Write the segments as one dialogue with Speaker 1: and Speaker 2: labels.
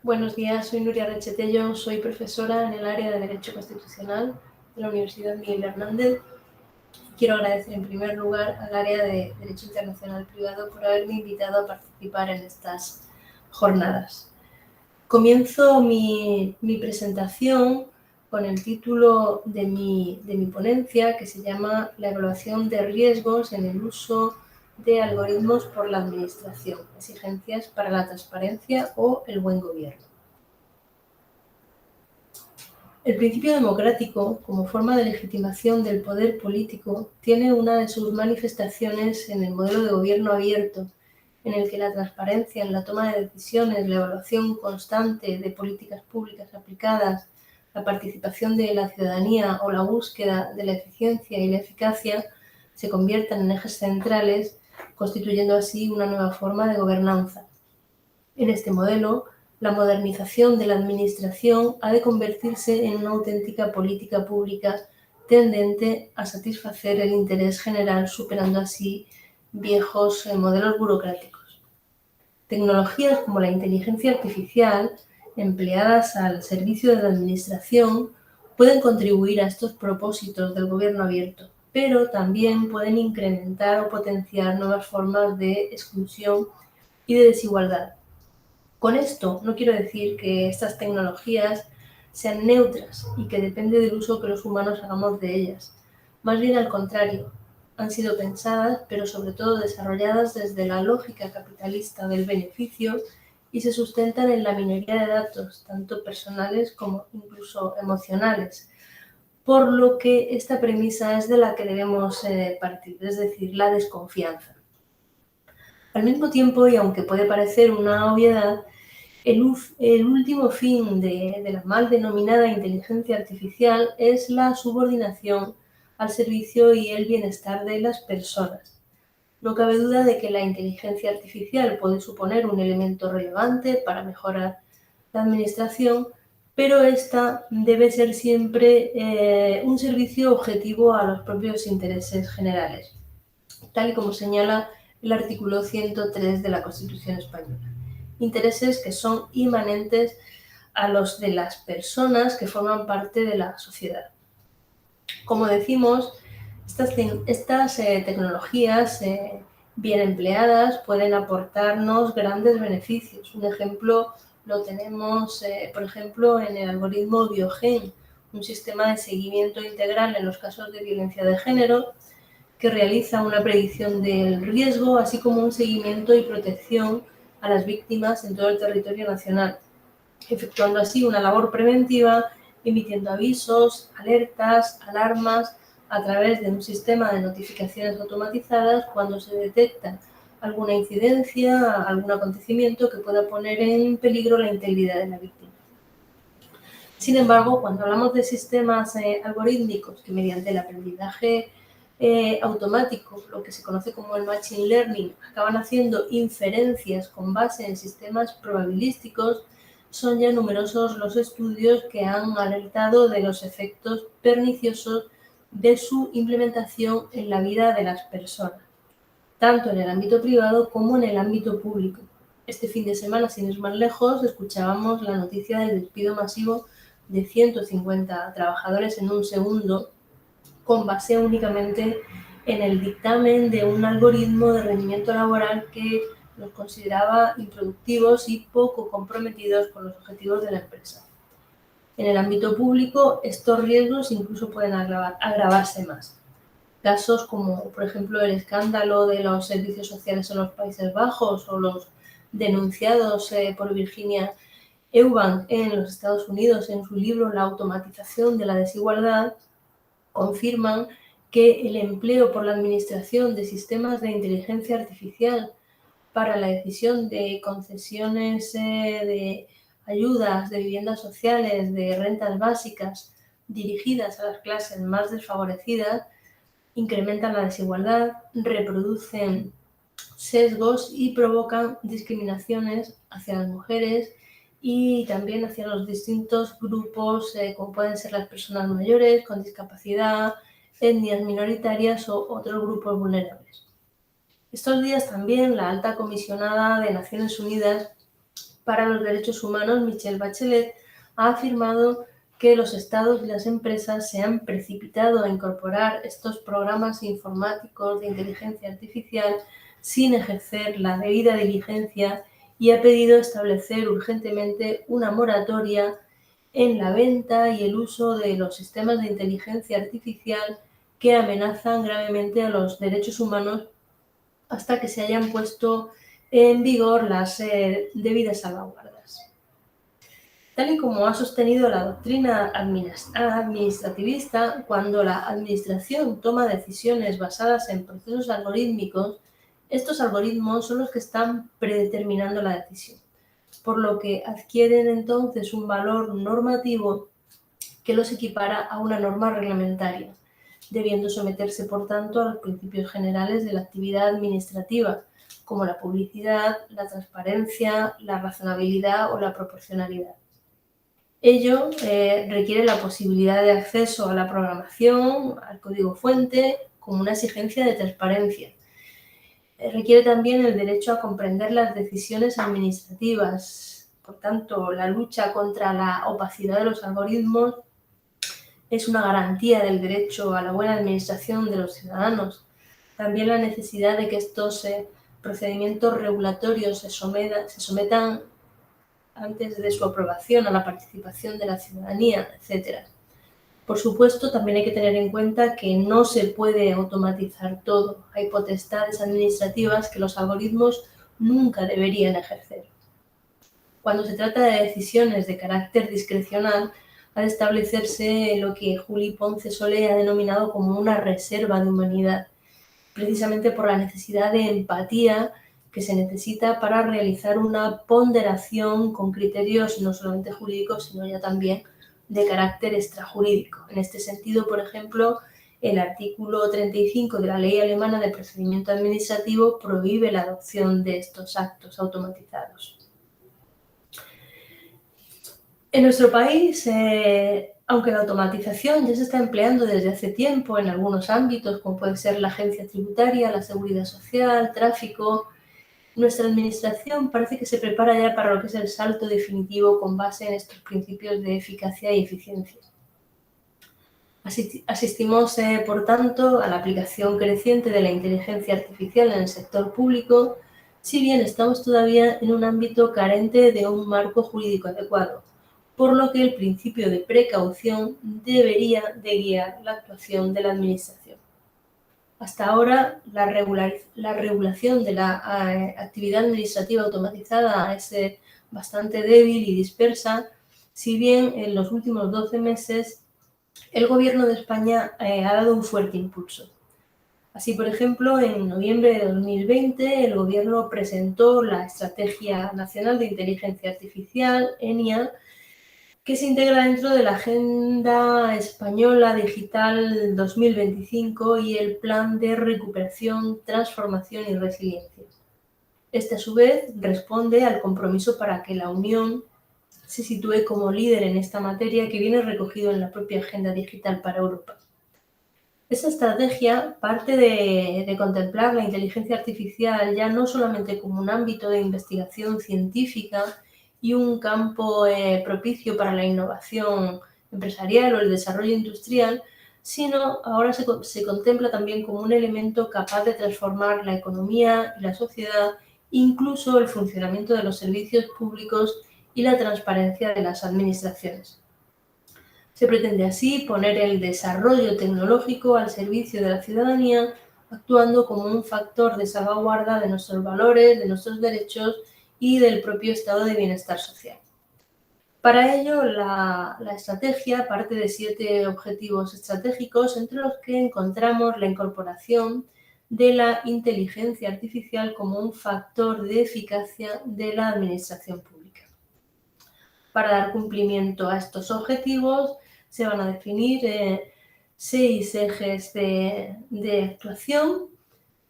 Speaker 1: Buenos días, soy Nuria Rechetello, soy profesora en el área de Derecho Constitucional de la Universidad Miguel Hernández. Quiero agradecer en primer lugar al área de Derecho Internacional Privado por haberme invitado a participar en estas jornadas. Comienzo mi presentación con el título de mi ponencia, que se llama La evaluación de riesgos en el uso de algoritmos por la Administración, exigencias para la transparencia o el buen gobierno. El principio democrático, como forma de legitimación del poder político, tiene una de sus manifestaciones en el modelo de gobierno abierto, en el que la transparencia en la toma de decisiones, la evaluación constante de políticas públicas aplicadas, la participación de la ciudadanía o la búsqueda de la eficiencia y la eficacia se conviertan en ejes centrales, constituyendo así una nueva forma de gobernanza. En este modelo, la modernización de la administración ha de convertirse en una auténtica política pública tendente a satisfacer el interés general, superando así viejos modelos burocráticos. Tecnologías como la inteligencia artificial, empleadas al servicio de la administración, pueden contribuir a estos propósitos del gobierno abierto, pero también pueden incrementar o potenciar nuevas formas de exclusión y de desigualdad. Con esto no quiero decir que estas tecnologías sean neutras y que depende del uso que los humanos hagamos de ellas. Más bien al contrario, han sido pensadas, pero sobre todo desarrolladas desde la lógica capitalista del beneficio y se sustentan en la minería de datos, tanto personales como incluso emocionales. Por lo que esta premisa es de la que debemos partir, es decir, la desconfianza. Al mismo tiempo, y aunque puede parecer una obviedad, el último fin de la mal denominada inteligencia artificial es la subordinación al servicio y el bienestar de las personas. No cabe duda de que la inteligencia artificial puede suponer un elemento relevante para mejorar la administración, pero esta debe ser siempre un servicio objetivo a los propios intereses generales, tal y como señala el artículo 103 de la Constitución española. Intereses que son inmanentes a los de las personas que forman parte de la sociedad. Como decimos, estas tecnologías bien empleadas pueden aportarnos grandes beneficios. Un ejemplo lo tenemos, por ejemplo, en el algoritmo Biogen, un sistema de seguimiento integral en los casos de violencia de género que realiza una predicción del riesgo, así como un seguimiento y protección a las víctimas en todo el territorio nacional, efectuando así una labor preventiva, emitiendo avisos, alertas, alarmas a través de un sistema de notificaciones automatizadas cuando se detecta alguna incidencia, algún acontecimiento que pueda poner en peligro la integridad de la víctima. Sin embargo, cuando hablamos de sistemas algorítmicos que mediante el aprendizaje automático, lo que se conoce como el machine learning, acaban haciendo inferencias con base en sistemas probabilísticos, son ya numerosos los estudios que han alertado de los efectos perniciosos de su implementación en la vida de las personas, tanto en el ámbito privado como en el ámbito público. Este fin de semana, sin ir más lejos, escuchábamos la noticia del despido masivo de 150 trabajadores en un segundo, con base únicamente en el dictamen de un algoritmo de rendimiento laboral que los consideraba improductivos y poco comprometidos con los objetivos de la empresa. En el ámbito público, estos riesgos incluso pueden agravarse más. Casos como, por ejemplo, el escándalo de los servicios sociales en los Países Bajos o los denunciados por Virginia Eubank en los Estados Unidos en su libro La automatización de la desigualdad, confirman que el empleo por la administración de sistemas de inteligencia artificial para la decisión de concesiones de ayudas, de viviendas sociales, de rentas básicas dirigidas a las clases más desfavorecidas, incrementan la desigualdad, reproducen sesgos y provocan discriminaciones hacia las mujeres y también hacia los distintos grupos, como pueden ser las personas mayores, con discapacidad, etnias minoritarias o otros grupos vulnerables. Estos días también la alta comisionada de Naciones Unidas para los Derechos Humanos, Michelle Bachelet, ha afirmado que los estados y las empresas se han precipitado a incorporar estos programas informáticos de inteligencia artificial sin ejercer la debida diligencia y ha pedido establecer urgentemente una moratoria en la venta y el uso de los sistemas de inteligencia artificial que amenazan gravemente a los derechos humanos hasta que se hayan puesto en vigor las debidas salvaguardas. Tal y como ha sostenido la doctrina administrativista, cuando la administración toma decisiones basadas en procesos algorítmicos, estos algoritmos son los que están predeterminando la decisión, por lo que adquieren entonces un valor normativo que los equipara a una norma reglamentaria, debiendo someterse, por tanto, a los principios generales de la actividad administrativa, como la publicidad, la transparencia, la razonabilidad o la proporcionalidad. Ello requiere la posibilidad de acceso a la programación, al código fuente, como una exigencia de transparencia. Requiere también el derecho a comprender las decisiones administrativas. Por tanto, la lucha contra la opacidad de los algoritmos es una garantía del derecho a la buena administración de los ciudadanos. También la necesidad de que estos procedimientos regulatorios se sometan antes de su aprobación a la participación de la ciudadanía, etc. Por supuesto, también hay que tener en cuenta que no se puede automatizar todo. Hay potestades administrativas que los algoritmos nunca deberían ejercer. Cuando se trata de decisiones de carácter discrecional, ha de establecerse lo que Juli Ponce Solé ha denominado como una reserva de humanidad, precisamente por la necesidad de empatía que se necesita para realizar una ponderación con criterios no solamente jurídicos, sino ya también de carácter extrajurídico. En este sentido, por ejemplo, el artículo 35 de la Ley Alemana de Procedimiento Administrativo prohíbe la adopción de estos actos automatizados. En nuestro país, aunque la automatización ya se está empleando desde hace tiempo en algunos ámbitos, como puede ser la agencia tributaria, la seguridad social, tráfico, nuestra administración parece que se prepara ya para lo que es el salto definitivo con base en estos principios de eficacia y eficiencia. Asistimos, por tanto, a la aplicación creciente de la inteligencia artificial en el sector público, si bien estamos todavía en un ámbito carente de un marco jurídico adecuado, por lo que el principio de precaución debería de guiar la actuación de la Administración. Hasta ahora, la regulación de la actividad administrativa automatizada es bastante débil y dispersa, si bien en los últimos 12 meses el Gobierno de España ha dado un fuerte impulso. Así, por ejemplo, en noviembre de 2020 el Gobierno presentó la Estrategia Nacional de Inteligencia Artificial, ENIA, que se integra dentro de la Agenda Española Digital 2025 y el Plan de Recuperación, Transformación y Resiliencia. Este, a su vez, responde al compromiso para que la Unión se sitúe como líder en esta materia que viene recogido en la propia Agenda Digital para Europa. Esta estrategia parte de contemplar la inteligencia artificial ya no solamente como un ámbito de investigación científica y un campo propicio para la innovación empresarial o el desarrollo industrial, sino ahora se contempla también como un elemento capaz de transformar la economía y la sociedad, incluso el funcionamiento de los servicios públicos y la transparencia de las administraciones. Se pretende así poner el desarrollo tecnológico al servicio de la ciudadanía, actuando como un factor de salvaguarda de nuestros valores, de nuestros derechos y del propio estado de bienestar social. Para ello, la estrategia parte de 7 objetivos estratégicos, entre los que encontramos la incorporación de la inteligencia artificial como un factor de eficacia de la administración pública. Para dar cumplimiento a estos objetivos, se van a definir 6 ejes de actuación,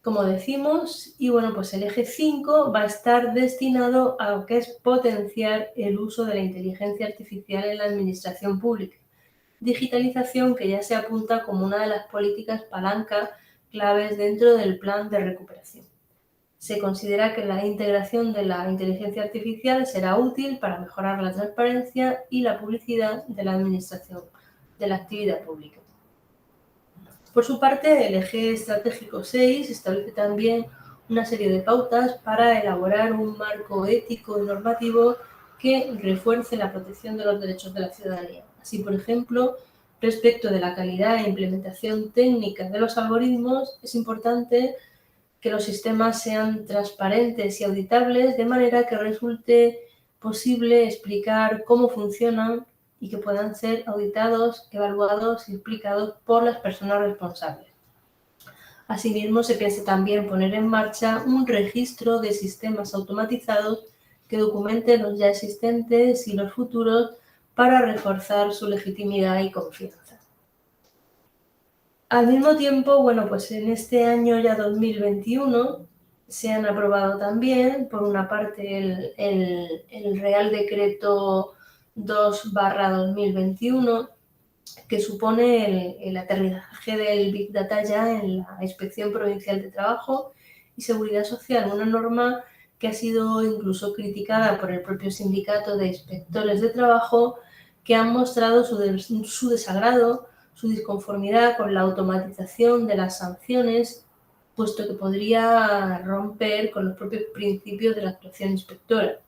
Speaker 1: como decimos, y bueno, pues el eje 5 va a estar destinado a lo que es potenciar el uso de la inteligencia artificial en la administración pública. Digitalización que ya se apunta como una de las políticas palanca claves dentro del plan de recuperación. Se considera que la integración de la inteligencia artificial será útil para mejorar la transparencia y la publicidad de la administración de la actividad pública. Por su parte, el eje estratégico 6 establece también una serie de pautas para elaborar un marco ético y normativo que refuerce la protección de los derechos de la ciudadanía. Así, por ejemplo, respecto de la calidad e implementación técnica de los algoritmos, es importante que los sistemas sean transparentes y auditables de manera que resulte posible explicar cómo funcionan y que puedan ser auditados, evaluados y explicados por las personas responsables. Asimismo, se piensa también poner en marcha un registro de sistemas automatizados que documente los ya existentes y los futuros para reforzar su legitimidad y confianza. Al mismo tiempo, pues en este año ya 2021 se han aprobado también, por una parte, el Real Decreto 2/2021, que supone el aterrizaje del Big Data ya en la Inspección Provincial de Trabajo y Seguridad Social, una norma que ha sido incluso criticada por el propio sindicato de inspectores de trabajo, que han mostrado su desagrado, su disconformidad con la automatización de las sanciones, puesto que podría romper con los propios principios de la actuación inspectora.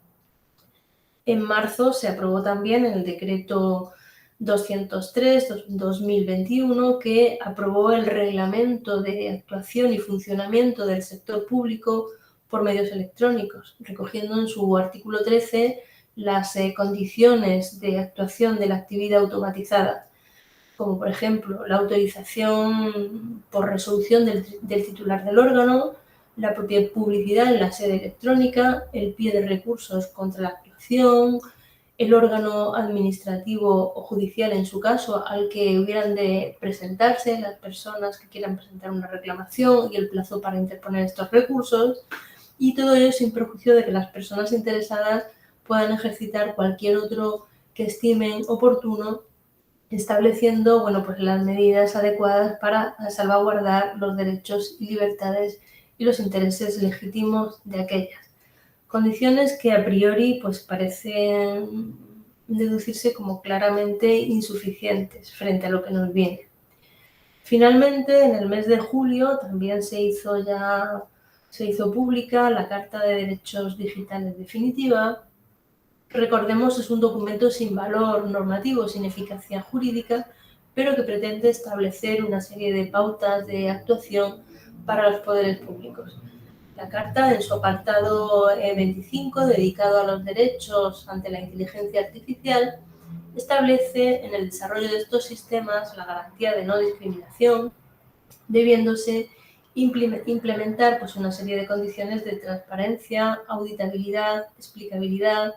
Speaker 1: En marzo se aprobó también el decreto 203/2021, que aprobó el reglamento de actuación y funcionamiento del sector público por medios electrónicos, recogiendo en su artículo 13 las condiciones de actuación de la actividad automatizada, como por ejemplo la autorización por resolución del titular del órgano, la propia publicidad en la sede electrónica, el pie de recursos contra la actuación, el órgano administrativo o judicial, en su caso, al que hubieran de presentarse las personas que quieran presentar una reclamación y el plazo para interponer estos recursos, y todo ello sin perjuicio de que las personas interesadas puedan ejercitar cualquier otro que estimen oportuno, estableciendo las medidas adecuadas para salvaguardar los derechos y libertades y los intereses legítimos de aquellas. Condiciones que a priori parecen deducirse como claramente insuficientes frente a lo que nos viene. Finalmente, en el mes de julio también se hizo pública la Carta de Derechos Digitales Definitiva. Recordemos, es un documento sin valor normativo, sin eficacia jurídica, pero que pretende establecer una serie de pautas de actuación para los poderes públicos. La Carta, en su apartado 25, dedicado a los derechos ante la inteligencia artificial, establece en el desarrollo de estos sistemas la garantía de no discriminación, debiéndose implementar una serie de condiciones de transparencia, auditabilidad, explicabilidad,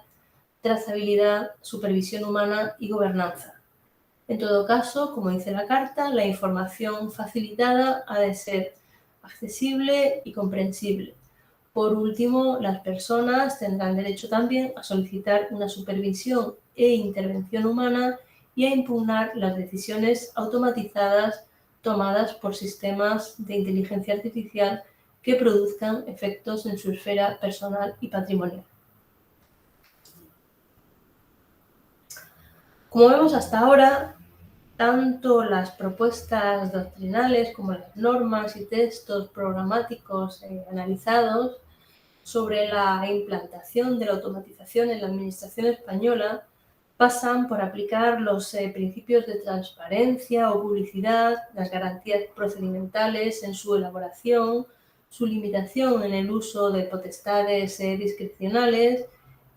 Speaker 1: trazabilidad, supervisión humana y gobernanza. En todo caso, como dice la Carta, la información facilitada ha de ser accesible y comprensible. Por último, las personas tendrán derecho también a solicitar una supervisión e intervención humana y a impugnar las decisiones automatizadas tomadas por sistemas de inteligencia artificial que produzcan efectos en su esfera personal y patrimonial. Como vemos hasta ahora, tanto las propuestas doctrinales como las normas y textos programáticos analizados sobre la implantación de la automatización en la administración española pasan por aplicar los principios de transparencia o publicidad, las garantías procedimentales en su elaboración, su limitación en el uso de potestades discrecionales,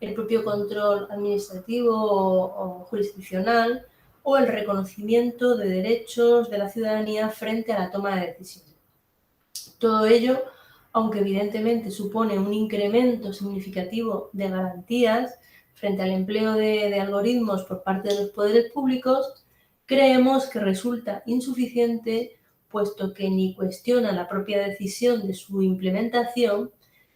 Speaker 1: el propio control administrativo o jurisdiccional, o el reconocimiento de derechos de la ciudadanía frente a la toma de decisiones. Todo ello, aunque evidentemente supone un incremento significativo de garantías frente al empleo de algoritmos por parte de los poderes públicos, creemos que resulta insuficiente, puesto que ni cuestiona la propia decisión de su implementación,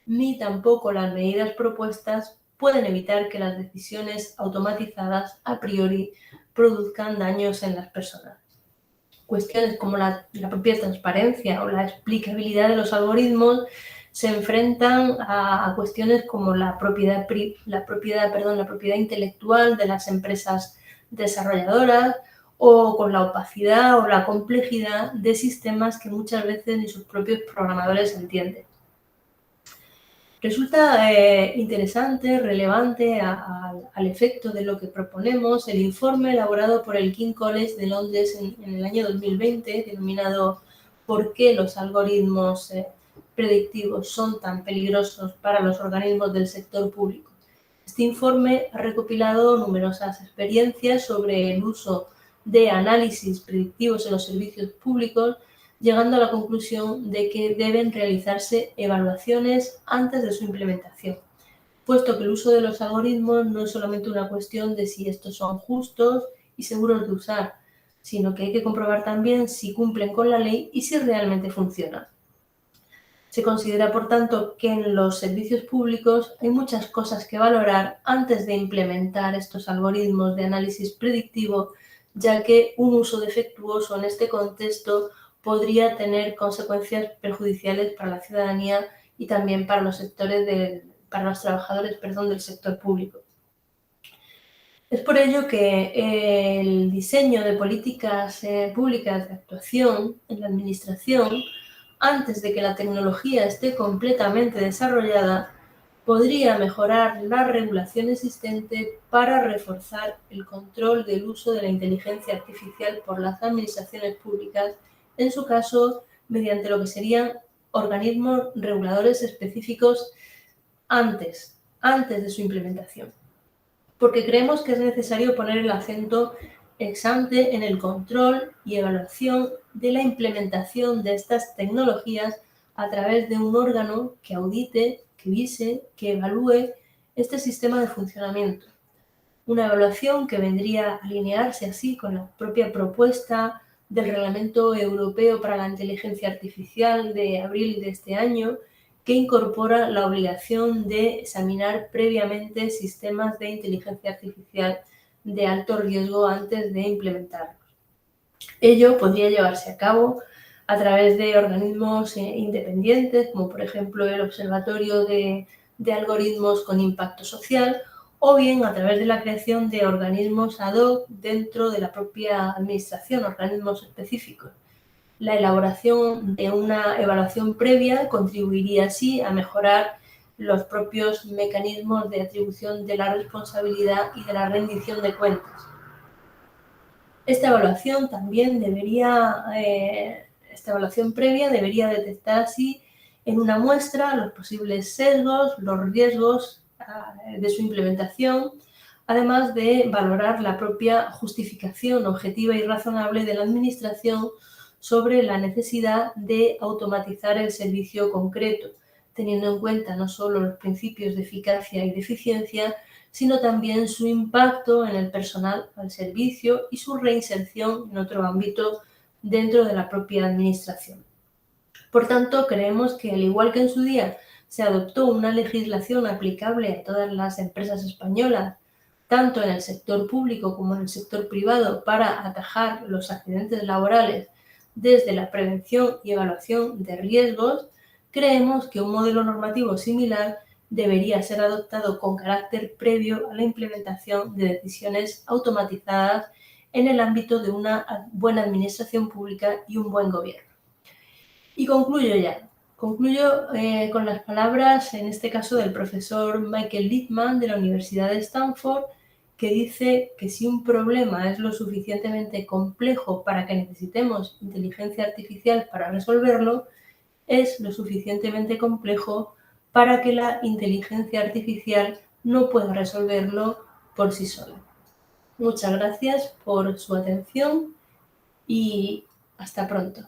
Speaker 1: ni tampoco las medidas propuestas pueden evitar que las decisiones automatizadas a priori produzcan daños en las personas. Cuestiones como la propia transparencia o la explicabilidad de los algoritmos se enfrentan a cuestiones como la propiedad intelectual de las empresas desarrolladoras, o con la opacidad o la complejidad de sistemas que muchas veces ni sus propios programadores entienden. Resulta interesante, relevante al efecto de lo que proponemos, el informe elaborado por el King's College de Londres en el año 2020, denominado ¿Por qué los algoritmos predictivos son tan peligrosos para los organismos del sector público? Este informe ha recopilado numerosas experiencias sobre el uso de análisis predictivos en los servicios públicos, llegando a la conclusión de que deben realizarse evaluaciones antes de su implementación, puesto que el uso de los algoritmos no es solamente una cuestión de si estos son justos y seguros de usar, sino que hay que comprobar también si cumplen con la ley y si realmente funcionan. Se considera, por tanto, que en los servicios públicos hay muchas cosas que valorar antes de implementar estos algoritmos de análisis predictivo, ya que un uso defectuoso en este contexto podría tener consecuencias perjudiciales para la ciudadanía y también para los trabajadores del sector público. Es por ello que el diseño de políticas públicas de actuación en la administración, antes de que la tecnología esté completamente desarrollada, podría mejorar la regulación existente para reforzar el control del uso de la inteligencia artificial por las administraciones públicas, en su caso, mediante lo que serían organismos reguladores específicos antes de su implementación. Porque creemos que es necesario poner el acento ex ante en el control y evaluación de la implementación de estas tecnologías a través de un órgano que audite, que vise, que evalúe este sistema de funcionamiento. Una evaluación que vendría a alinearse así con la propia propuesta del Reglamento Europeo para la Inteligencia Artificial de abril de este año, que incorpora la obligación de examinar previamente sistemas de inteligencia artificial de alto riesgo antes de implementarlos. Ello podría llevarse a cabo a través de organismos independientes, como por ejemplo el Observatorio de Algoritmos con Impacto Social, o bien a través de la creación de organismos ad hoc dentro de la propia administración, organismos específicos. La elaboración de una evaluación previa contribuiría así a mejorar los propios mecanismos de atribución de la responsabilidad y de la rendición de cuentas. Esta evaluación previa debería detectar así en una muestra los posibles sesgos, los riesgos de su implementación, además de valorar la propia justificación objetiva y razonable de la administración sobre la necesidad de automatizar el servicio concreto, teniendo en cuenta no solo los principios de eficacia y de eficiencia, sino también su impacto en el personal al servicio y su reinserción en otro ámbito dentro de la propia administración. Por tanto, creemos que, al igual que en su día se adoptó una legislación aplicable a todas las empresas españolas, tanto en el sector público como en el sector privado, para atajar los accidentes laborales desde la prevención y evaluación de riesgos, creemos que un modelo normativo similar debería ser adoptado con carácter previo a la implementación de decisiones automatizadas en el ámbito de una buena administración pública y un buen gobierno. Y concluyo ya. Concluyo con las palabras, en este caso, del profesor Michael Littman de la Universidad de Stanford, que dice que si un problema es lo suficientemente complejo para que necesitemos inteligencia artificial para resolverlo, es lo suficientemente complejo para que la inteligencia artificial no pueda resolverlo por sí sola. Muchas gracias por su atención y hasta pronto.